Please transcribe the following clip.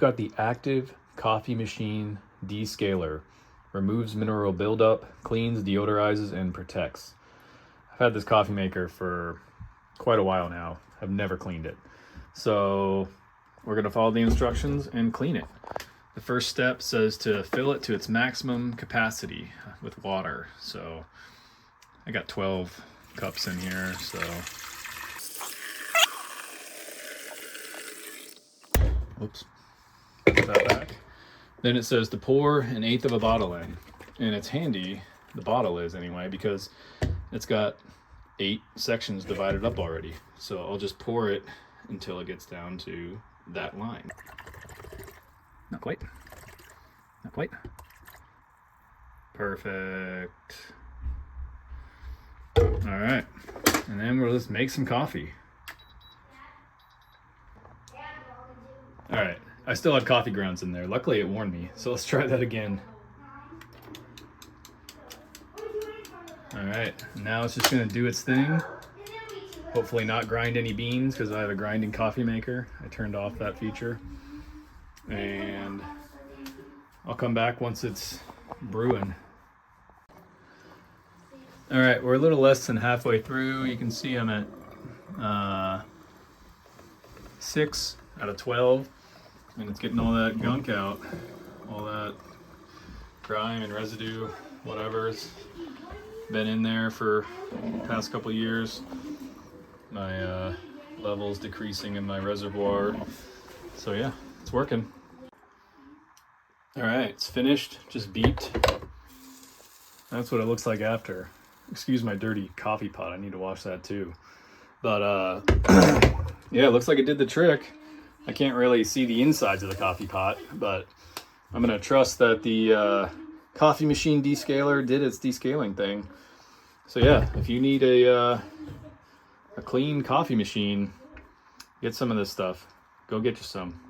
Got the active coffee machine Descaler. Removes mineral buildup, cleans, deodorizes, and protects. I've had this coffee maker for quite a while now. I've never cleaned it. So we're gonna follow the instructions and clean it. The first step says to fill it to its maximum capacity with water. So I got 12 cups in here, so. Oops, put that back. Then it says to pour 1/8 of a bottle in. And it's handy, the bottle is anyway, because it's got 8 sections divided up already. So I'll just pour it until it gets down to that line. Not quite. Not quite. Perfect. All right. And then we'll just make some coffee. All right. I still had coffee grounds in there. Luckily it warned me. So let's try that again. All right. Now it's just going to do its thing. Hopefully not grind any beans because I have a grinding coffee maker. I turned off that feature. And I'll come back once it's brewing. All right, we're a little less than halfway through. You can see I'm at 6 out of 12, and it's getting all that gunk out, all that grime and residue, whatever's been in there for the past couple years. My level's decreasing in my reservoir. So yeah, it's working. All right, it's finished, just beeped. That's what it looks like after. Excuse my dirty coffee pot, I need to wash that too. But yeah, it looks like it did the trick. I can't really see the insides of the coffee pot, but I'm gonna trust that the coffee machine descaler did its descaling thing. So yeah, if you need a clean coffee machine, get some of this stuff. Go get you some.